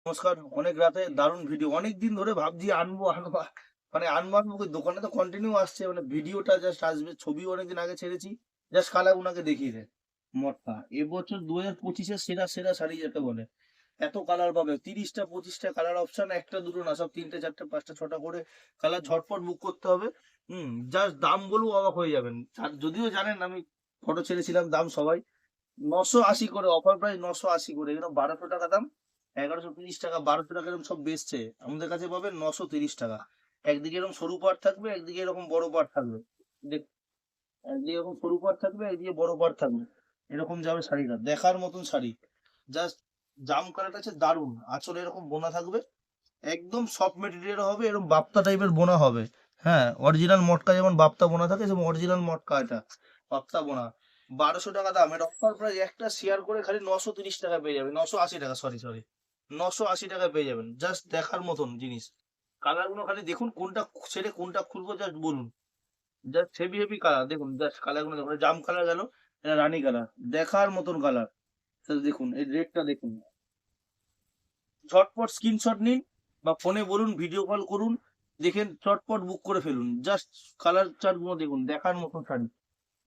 নমস্কার। অনেক রাতে দারুণ ভিডিও। অনেকদিন ধরে ভাবছি আনবো, আনবো আনবো কই দোকানে তো কন্টিনিউ আসছে। ভিডিওটা জাস্ট আসবে। ছবিও অনেকদিন আগে ছেড়েছি। জাস্ট কালার উনাকে দেখিয়ে দেয়। মটকা। এবছর ২০২৫ এর সেরা, সেরা শাড়ি যাকে বলে। এত কালার পাবে। ৩০ টা ২৫ টা কালার অপশন, একটা দুটো না সব ৩ টে ৪ টে ৫ টা ৬ টা করে কালার ঝটপট বুক করতে হবে। জাস্ট দাম বলেও অবাক হয়ে যাবেন। আর যদিও জানেন আমি ফটো ছেড়েছিলাম দাম সবাই ৯৮০ করে অফার প্রাইস ৯৮০ করে। এখানে ১২০০ টাকা দাম। ১১৩০ টাকা ১২০০ টাকা এরকম সব বেচছে। আমাদের কাছে পাবেন ৯৩০ টাকা। একদিকে এরকম সরু পাড় থাকবে, একদিকে এরকম বড় পাড় থাকবে। দেখ একদিকে এরকম সরু পাড় থাকবে, একদিকে বড় পাড় থাকবে। এরকম যাবে শাড়িটা। দেখার মতন শাড়ি। জাস্ট জাম কালারটা হচ্ছে দারুণ। আঁচলে এরকম বোনা থাকবে। একদম সফট মেটেরিয়াল হবে, এরকম বাপ্তা টাইপের বোনা হবে। হ্যাঁ, অরিজিনাল মটকা যেমন বাপ্তা বোনা থাকে সেরকম অরিজিনাল মটকা এটা। বাপ্তা বোনা। ১২০০ টাকা দাম। এটা অফার প্রাইস একটা শেয়ার করে খালি ৯৩০ টাকা পেয়ে যাবেন। ৯৮০ টাকা সরি, সরি। ৯৮০ টাকায় পেয়ে যাবেন। জাস্ট দেখার মতন জিনিস। কালার গুলো খালি দেখুন কোনটা ছেড়ে কোনটা খুলবো জাস্ট বলুন। জাস্ট হেভি, হেভি কালার দেখুন। জাস্ট কালার গুলো দেখুন। জাম কালার গেল, এটা রানী কালার। দেখার মতন কালার। দেখুন এই রেডটা দেখুন। ঝটপট স্ক্রিনশট নিন বা ফোনে বলুন, ভিডিও কল করুন, দেখেন চটপট বুক করে ফেলুন। জাস্ট কালার চার্ট গুলো দেখুন, দেখার মতো শাড়ি।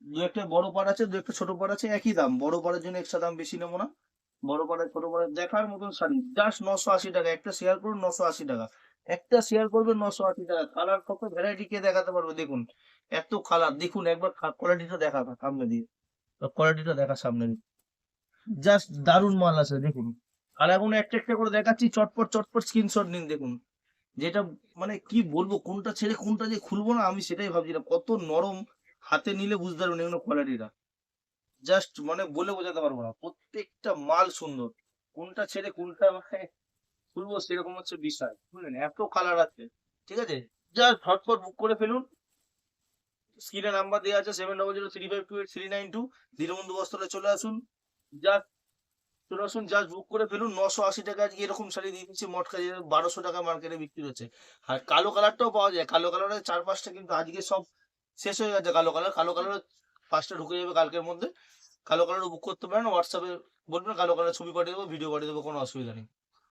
দু একটা বড় পাড় আছে, দু একটা ছোট পাড় আছে, একই দাম। বড় পাড়ের জন্য এক্সট্রা দাম বেশি নেবো না। বড় পাড়ায় ছোট পাড়ায় দেখার মতন শাড়ি জাস্ট ৯৮০ টাকা। একটা শেয়ার করুন ৯৮০ টাকা। একটা শেয়ার করবেন ৯৮০ টাকা। কালার কত ভ্যারাইটি কে দেখাতে পারবে দেখুন। এত কালার দেখুন একবার কোয়ালিটিটা দেখা সামনে দিয়ে। কোয়ালিটিটা দেখা সামনে দিয়ে। জাস্ট দারুণ মাল আছে দেখুন। আর এখন একটা একটা করে দেখাচ্ছি, চটপট চটপট স্ক্রিনশট নিন দেখুন। যেটা কি বলবো, কোনটা ছেড়ে কোনটা যে খুলবো না আমি সেটাই ভাবছিলাম। কত নরম, হাতে নিলে বুঝতে পারবেন এগুলো কোয়ালিটিটা। জাস্ট বলে বোঝাতে পারবো না। প্রত্যেকটা মাল সুন্দর। কোনটা ছেড়ে কোনটা খুলবো সেরকম হচ্ছে বিষয়। বুঝলেন? এত কালার আছে। ঠিক আছে? জাস্ট ঝটপট বুক করে ফেলুন। স্ক্রিনে নাম্বার দেওয়া আছে 7003528392। দীনবন্ধু বস্ত্রালয়ে চলে আসুন। জাস্ট চলে আসুন, জাস্ট বুক করে ফেলুন। ৯৮০ টাকা আজকে এরকম শাড়ি দিয়ে দিচ্ছি মটকা, যে ১২০০ টাকা মার্কেটে বিক্রি হচ্ছে। আর কালো কালারটাও পাওয়া যায়। কালো কালারের ৪-৫ টা কিন্তু আজকে সব শেষ হয়ে গেছে। কালো কালার, কালো কালার ৫ টা ঢুকে যাবে কালকের মধ্যে। কালো কালারও বুক করতে পারেন। হোয়াটসঅ্যাপে বলবেন, কালো কালার ছবি পাঠিয়ে দেবো, ভিডিও পাঠিয়ে দেবো, কোনো অসুবিধা নেই।